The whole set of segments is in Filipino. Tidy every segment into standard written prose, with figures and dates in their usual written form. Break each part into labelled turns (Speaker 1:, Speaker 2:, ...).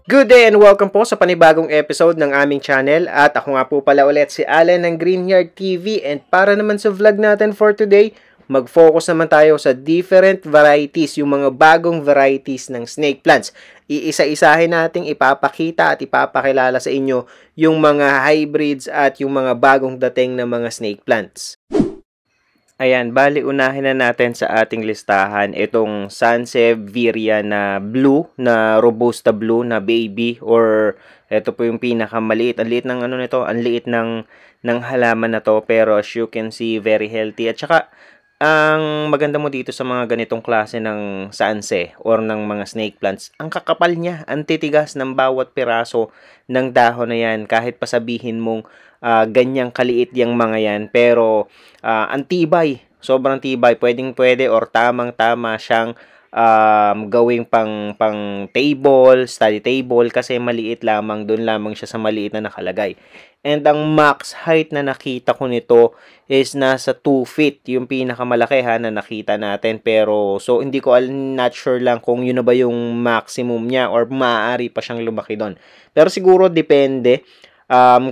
Speaker 1: Good day and welcome po sa panibagong episode ng aming channel at ako nga po pala ulit si Allen ng Greenyard TV and para naman sa vlog natin for today, mag-focus naman tayo sa different varieties, yung mga bagong varieties ng snake plants. Iisa-isahin nating ipapakita at ipapakilala sa inyo yung mga hybrids at yung mga bagong dating na mga snake plants. Ayan, bali unahin na natin sa ating listahan itong Sansevieria na blue, na Robusta blue na baby, or ito po yung pinakamaliit. Ang liit ng ano nito, ang liit ng halaman na to, pero as you can see, very healthy. At saka, ang maganda mo dito sa mga ganitong klase ng sanse or ng mga snake plants, ang kakapal niya, ang titigas ng bawat piraso ng dahon na yan. Kahit pasabihin mong ganyang kaliit yung mga yan, pero ang tibay, sobrang tibay, pwede or tamang-tama siyang gawing pang table, study table, kasi maliit lamang, doon lamang siya sa maliit na nakalagay. And ang max height na nakita ko nito is nasa 2 feet, yung pinakamalaki na nakita natin, pero so hindi ko not sure lang kung yun na ba yung maximum niya or maaari pa siyang lumaki doon. Pero siguro depende.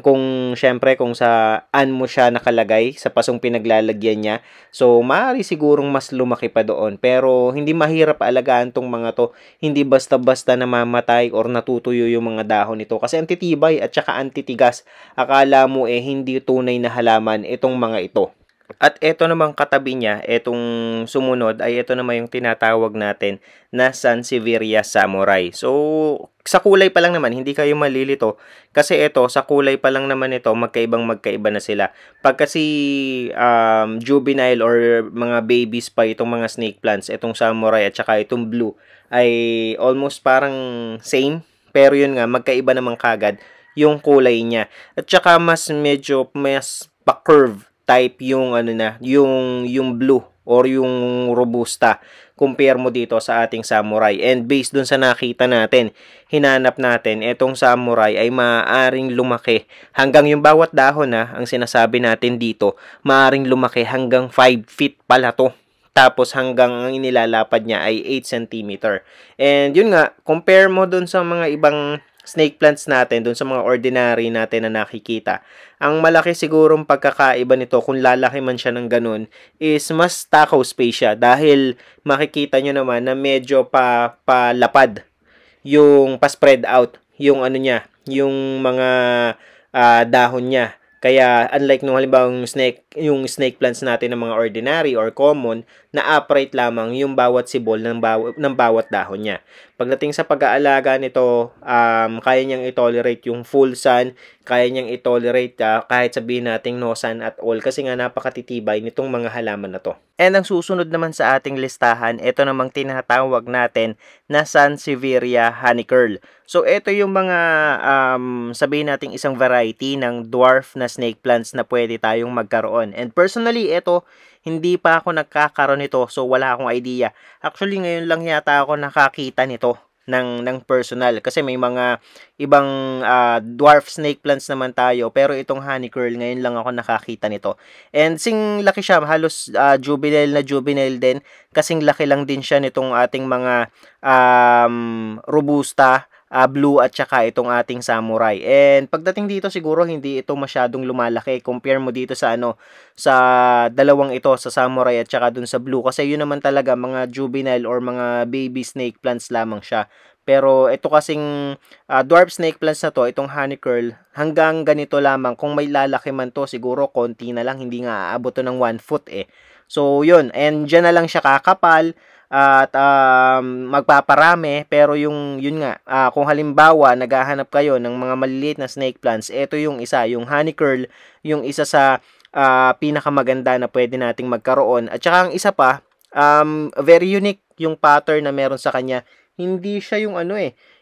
Speaker 1: Kung syempre kung saan mo siya nakalagay sa pasong pinaglalagyan niya, so maaari sigurong mas lumaki pa doon, pero hindi mahirap alagaan tong mga to, hindi basta-basta namamatay or natutuyo yung mga dahon nito kasi antitibay at saka antitigas. Akala mo hindi tunay na halaman itong mga ito. At ito namang katabi niya, itong sumunod ay ito naman yung tinatawag natin na Sansevieria samurai. So, sa kulay pa lang naman, hindi kayo malilito. Kasi ito, sa kulay pa lang naman ito, magkaiba na sila. Pag kasi juvenile or mga babies pa itong mga snake plants, itong samurai at saka itong blue, ay almost parang same. Pero yun nga, magkaiba naman kagad yung kulay niya. At saka mas pa-curve type yung yung blue or yung robusta compare mo dito sa ating samurai. And based dun sa nakita natin, hinanap natin itong samurai ay maaaring lumaki hanggang yung bawat dahon ang sinasabi natin dito, maaaring lumaki hanggang 5 feet pala to. Tapos hanggang ang inilalapad niya ay 8 cm. And yun nga, compare mo dun sa mga ibang snake plants natin, dun sa mga ordinary natin na nakikita, ang malaki sigurong pagkakaiba nito kung lalaki man siya ng ganun is mas takaw space siya dahil makikita nyo naman na medyo palapad yung pa-spread out yung ano niya, yung mga dahon niya. Kaya unlike nung halimbawa yung snake plants natin ng mga ordinary or common, na upright lamang yung bawat sibol ng bawat dahon niya. Pagdating sa pag-aalaga nito, kaya niyang i-tolerate yung full sun, kaya niyang i-tolerate kahit sabihin nating no sun at all kasi nga napakatitibay nitong mga halaman na to. And ang susunod naman sa ating listahan, ito namang tinatawag natin na Sansevieria honeycurl. So ito yung mga sabihin nating isang variety ng dwarf na snake plants na pwede tayong magkaroon. And personally, ito hindi pa ako nagkakaroon nito, so wala akong idea. Actually, ngayon lang yata ako nakakita nito ng personal kasi may mga ibang dwarf snake plants naman tayo, pero itong honeycurl ngayon lang ako nakakita nito. And sing laki siya, halos juvenile din, kasing laki lang din siya nitong ating mga robusta blue at saka itong ating samurai. And pagdating dito siguro hindi ito masyadong lumalaki compare mo dito sa sa dalawang ito, sa samurai at saka dun sa blue, kasi yun naman talaga mga juvenile or mga baby snake plants lamang siya. Pero ito kasing dwarf snake plants na to, itong honeycurl, hanggang ganito lamang. Kung may lalaki man to, siguro konti na lang, hindi nga aabot to ng 1 foot So yun, and dyan na lang siya kakapal at magpaparami. Pero yun nga, kung halimbawa naghahanap kayo ng mga maliliit na snake plants, ito yung isa, yung honeycurl, yung isa sa pinakamaganda na pwede nating magkaroon. At saka ang isa pa, very unique yung pattern na meron sa kanya. Hindi siya yung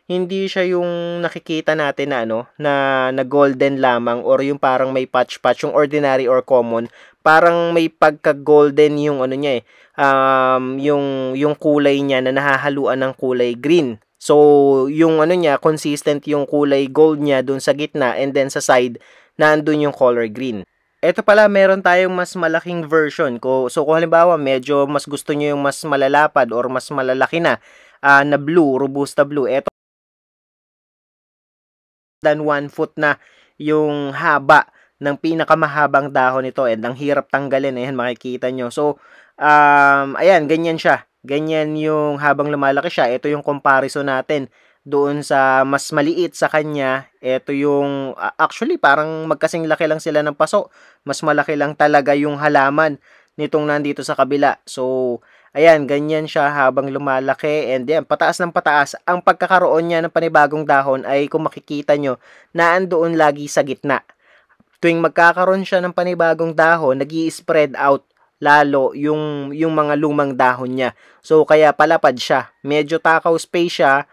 Speaker 1: hindi siya yung nakikita natin na golden lamang or yung parang may patch yung ordinary or common. Parang may pagka-golden yung niya yung kulay niya na nahahaluan ng kulay green. So, yung niya, consistent yung kulay gold niya dun sa gitna, and then sa side, nandun yung color green. Ito pala, meron tayong mas malaking version. So, kung halimbawa, medyo mas gusto nyo yung mas malalapad or mas malalaki na blue, robusta blue, ito than 1 foot na yung haba ng pinakamahabang dahon nito, and ang hirap tanggalin. Ayan, makikita nyo. So, ayan, ganyan siya. Ganyan yung habang lumalaki siya. Ito yung comparison natin doon sa mas maliit sa kanya. Ito yung, actually, parang magkasing laki lang sila ng paso. Mas malaki lang talaga yung halaman nitong nandito sa kabila. So, ayan, ganyan siya habang lumalaki, and yan, pataas ng pataas. Ang pagkakaroon niya ng panibagong dahon ay, kung makikita nyo, naandoon lagi sa gitna. Tuwing magkakaroon siya ng panibagong dahon, nag-i-spread out lalo yung mga lumang dahon niya. So, kaya palapad siya. Medyo takaw space siya.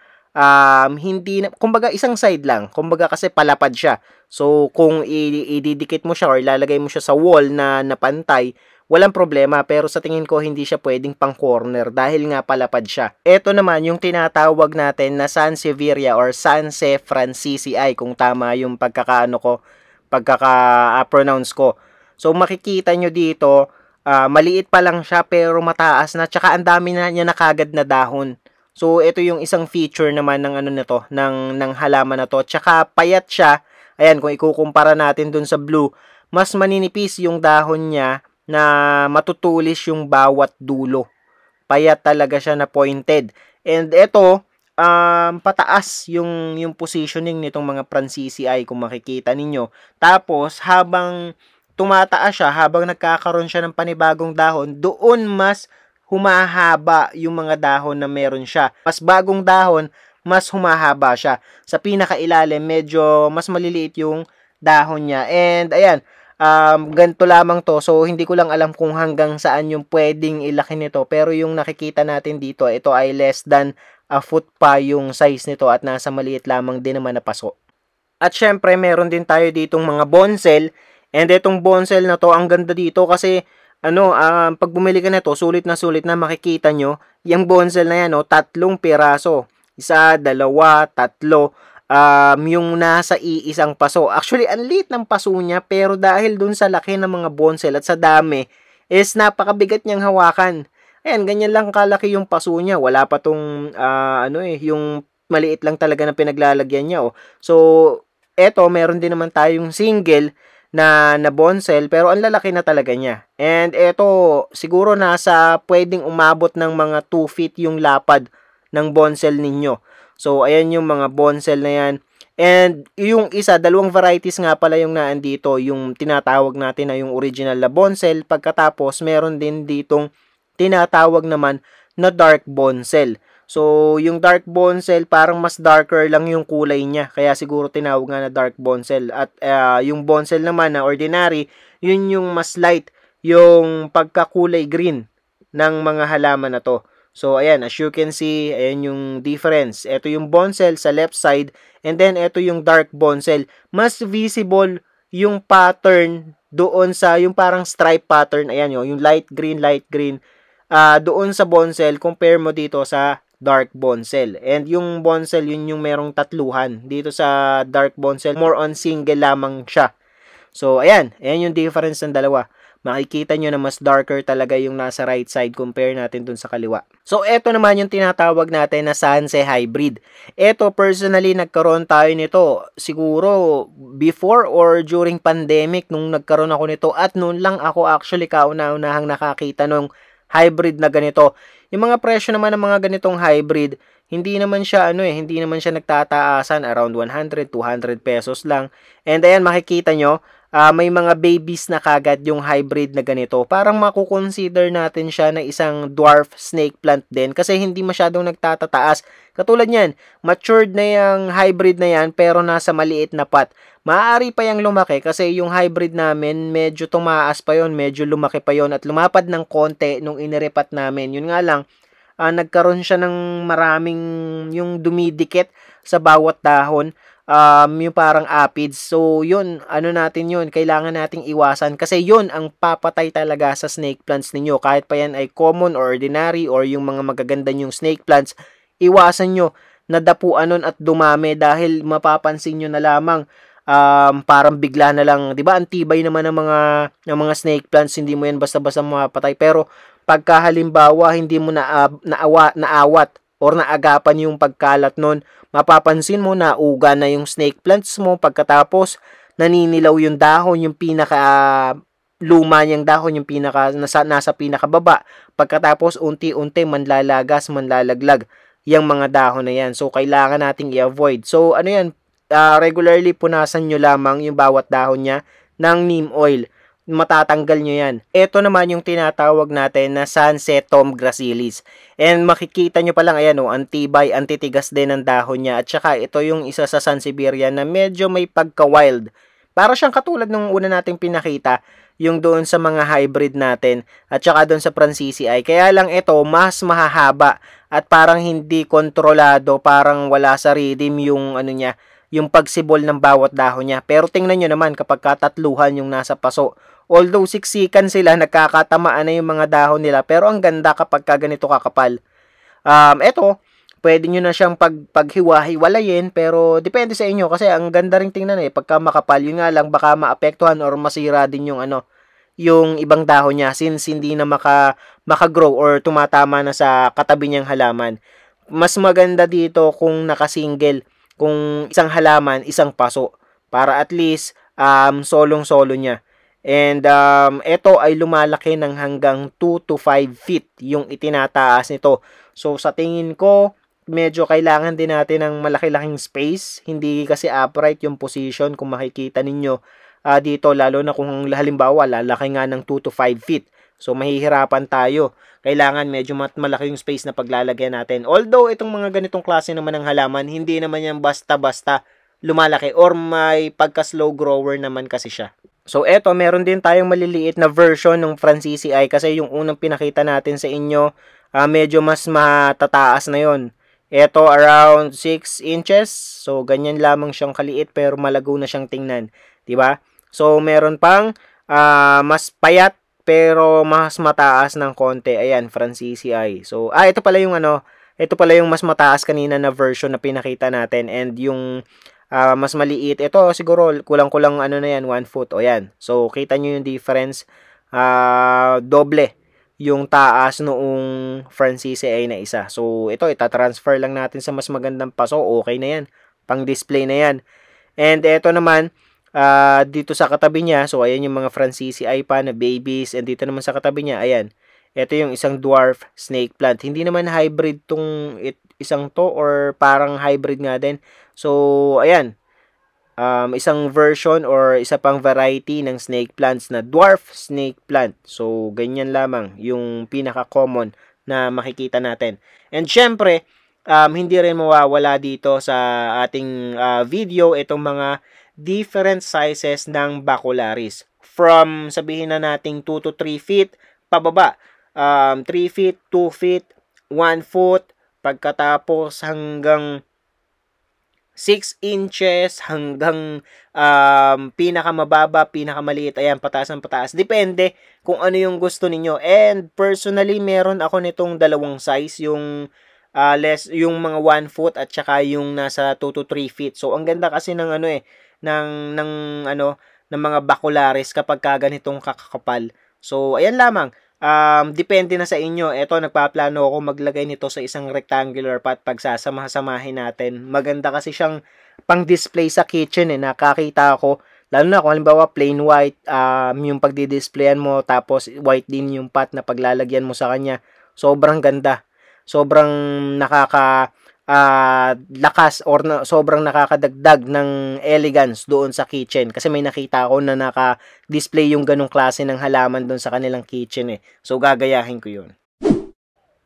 Speaker 1: Hindi na, kumbaga isang side lang. Kumbaga kasi palapad siya. So, kung ididikit mo siya or ilalagay mo siya sa wall na napantay, walang problema. Pero sa tingin ko, hindi siya pwedeng pang corner dahil nga palapad siya. Ito naman yung tinatawag natin na Sansevieria or Sanse francesii, kung tama yung pagkaka-pronounce ko. So, makikita nyo dito, maliit pa lang siya pero mataas na, tsaka ang dami na niya nakagad na dahon. So, ito yung isang feature naman ng ano nito, ng halaman na to. Tsaka payat siya. Ayan, kung ikukumpara natin dun sa blue, mas maninipis yung dahon niya na matutulis yung bawat dulo. Payat talaga siya na pointed. And ito, pataas yung positioning nitong mga Francesii, kung makikita ninyo. Tapos, habang tumataas siya, habang nagkakaroon siya ng panibagong dahon, doon mas humahaba yung mga dahon na meron siya. Mas bagong dahon, mas humahaba siya. Sa pinakailalim, medyo mas maliliit yung dahon niya. And ayan, ganito lamang to. So, hindi ko lang alam kung hanggang saan yung pwedeng ilaki nito. Pero yung nakikita natin dito, ito ay less than a foot pa yung size nito at nasa maliit lamang din naman na paso. At syempre, meron din tayo ditong mga bonsel. And itong bonsel na to, ang ganda dito kasi pag bumili ka nito, sulit na makikita nyo, yung bonsel na yan, 3 piraso. 1, 2, 3, yung nasa iisang paso. Actually, ang liit ng paso niya, pero dahil dun sa laki ng mga bonsel at sa dami, is napakabigat niyang hawakan. Ayan, ganyan lang kalaki yung paso niya. Wala pa tong, yung maliit lang talaga na pinaglalagyan niya. So, eto, meron din naman tayong single na bonsel, pero ang lalaki na talaga niya. And eto, siguro nasa pwedeng umabot ng mga 2 feet yung lapad ng bonsel ninyo. So, ayan yung mga bonsel na yan. And yung isa, 2 varieties nga pala yung naandito, yung tinatawag natin na yung original na bonsel. Pagkatapos, meron din ditong tinatawag naman na dark bonsel. So, yung dark bonsel, parang mas darker lang yung kulay niya. Kaya siguro tinawag nga na dark bonsel. At yung bonsel naman na ordinary, yun yung mas light, yung pagkakulay green ng mga halaman na to. So, ayan, as you can see, ayan yung difference. Ito yung bonsel sa left side, and then ito yung dark bonsel. Mas visible yung pattern doon sa, yung parang stripe pattern, ayan yung light green, doon sa bonsel, compare mo dito sa dark bonsel. And yung bonsel, yun yung merong tatluhan. Dito sa dark bonsel, more on single lamang siya. So, ayan yung difference ng dalawa. Makikita nyo na mas darker talaga yung nasa right side compare natin dun sa kaliwa. So, eto naman yung tinatawag natin na Sanse hybrid. Eto, personally, nagkaroon tayo nito siguro before or during pandemic nung nagkaroon ako nito, at noon lang ako actually kauna-unahang nakakita nung hybrid na ganito. Yung mga presyo naman ng mga ganitong hybrid, hindi naman siya hindi naman siya nagtataasan, around 100, 200 pesos lang. And ayan, makikita nyo, may mga babies na kagad yung hybrid na ganito. Parang makukonsider natin siya na isang dwarf snake plant din kasi hindi masyadong nagtatataas. Katulad niyan, matured na yung hybrid na yan pero nasa maliit na pot. Maaari pa yung lumaki kasi yung hybrid namin medyo tumaas pa yon, medyo lumaki pa yon at lumapad ng konti nung inirepat namin. Yun nga lang, nagkaroon siya ng maraming yung dumidikit sa bawat dahon. Yung parang aphids. So, yun, natin yun, kailangan nating iwasan kasi yun ang papatay talaga sa snake plants ninyo. Kahit pa yan ay common or ordinary or yung mga magaganda yung snake plants, iwasan nyo na dapuan nun at dumami dahil mapapansin nyo na lamang parang bigla na lang, 'di ba? Antibay naman ng mga snake plants, hindi mo yan basta-basta mapatay. Pero pagka halimbawa hindi mo naawat or naagapan yung pagkalat nun, mapapansin mo na uga na yung snake plants mo, pagkatapos naninilaw yung dahon, yung pinaka luma niyang dahon, yung nasa pinakababa. Pagkatapos unti-unti manlalaglag yung mga dahon na yan. So kailangan nating i-avoid. So ano yan, regularly punasan nyo lamang yung bawat dahon niya ng neem oil. Matatanggal nyo yan. Ito naman yung tinatawag natin na Sunsetum gracilis. And makikita nyo pa lang, ayan o, antibay, antitigas din ng dahon niya. At saka ito yung isa sa Sansevieria na medyo may pagka-wild. Para siyang katulad nung una nating pinakita, yung doon sa mga hybrid natin at saka doon sa Francisii. Kaya lang ito, mas mahahaba at parang hindi kontrolado, parang wala sa rhythm yung ano niya, yung pagsibol ng bawat dahon niya. Pero tingnan nyo naman kapag katatluhan yung nasa paso. Although siksikan sila, nagkakatamaan na yung mga dahon nila, pero ang ganda kapag ganito kakapal. Ito, pwede nyo na siyang paghiwa-hiwalayin, pero depende sa inyo kasi ang ganda ring tingnan pagka makapal. Yun nga lang, baka maapektuhan or masira din yung yung ibang dahon niya since hindi na makagrow or tumatama na sa katabi niyang halaman. Mas maganda dito kung nakasingle, kung isang halaman, isang paso, para at least solong-solo niya. And ito ay lumalaki ng hanggang 2 to 5 feet yung itinataas nito. So sa tingin ko, medyo kailangan din natin ng malaki-laking space. Hindi kasi upright yung position kung makikita ninyo dito, lalo na kung halimbawa lalaki nga ng 2 to 5 feet. So mahihirapan tayo. Kailangan medyo malaki yung space na paglalagyan natin. Although itong mga ganitong klase naman ng halaman, hindi naman yan basta-basta lumalaki or may pagka-slow grower naman kasi siya. So eto, meron din tayong maliliit na version ng Francisii kasi yung unang pinakita natin sa inyo, medyo mas matataas na yon. Ito around 6 inches. So ganyan lamang siyang kaliit pero malago na siyang tingnan, 'di ba? So meron pang mas payat pero mas mataas ng konti. Ayan, Francisii. So ito pala yung ito pala yung mas mataas kanina na version na pinakita natin, and yung mas maliit, ito siguro kulang-kulang na yan, 1 foot. O yan. So kita nyo yung difference. Doble yung taas noong Francisii na isa. So ito, itatransfer lang natin sa mas magandang paso. Okay na yan. Pang display na yan. And ito naman, dito sa katabi niya, so ayan yung mga Francisii pa na babies. And dito naman sa katabi niya, ayan. Ito yung isang dwarf snake plant. Hindi naman hybrid tong isang to, or parang hybrid nga din. So, ayan. Isang version or isa pang variety ng snake plants na dwarf snake plant. So, ganyan lamang yung pinaka-common na makikita natin. And syempre, hindi rin mawawala dito sa ating video itong mga different sizes ng bacularis. From, sabihin na nating 2 to 3 feet, pababa. 3 feet, 2 feet, 1 foot, pagkatapos hanggang 6 inches, hanggang pinakamababa, pinakamaliit, ayan, pataas ng pataas. Depende kung ano yung gusto ninyo. And personally, meron ako nitong dalawang size, yung yung mga 1 foot at saka yung nasa 2 to 3 feet. So, ang ganda kasi ng ng mga bacularis kapag ganitong kakakapal. So, ayan lamang. Depende na sa inyo. Ito, nagpaplano ako maglagay nito sa isang rectangular pot pagsasama-samahin natin. Maganda kasi siyang pang-display sa kitchen nakakita ako. Lalo na kung halimbawa plain white, yung pagdi-displayan mo, tapos white din yung pot na paglalagyan mo sa kanya. Sobrang ganda. Sobrang lakas or sobrang nakakadagdag ng elegance doon sa kitchen, kasi may nakita ako na naka-display yung ganong klase ng halaman doon sa kanilang kitchen So gagayahin ko yun.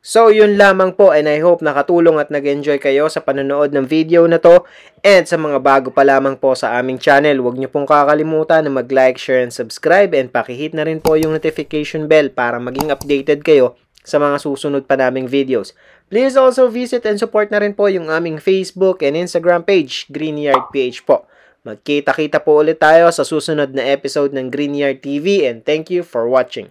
Speaker 1: So yun lamang po, and I hope nakatulong at nag-enjoy kayo sa panonood ng video na to. And sa mga bago pa lamang po sa aming channel, huwag niyo pong kakalimutan na mag-like, share, and subscribe, and pakihit na rin po yung notification bell para maging updated kayo sa mga susunod pa naming videos. Please also visit and support na rin po yung aming Facebook and Instagram page, Greenyard PH po. Magkita-kita po ulit tayo sa susunod na episode ng Greenyard TV, and thank you for watching.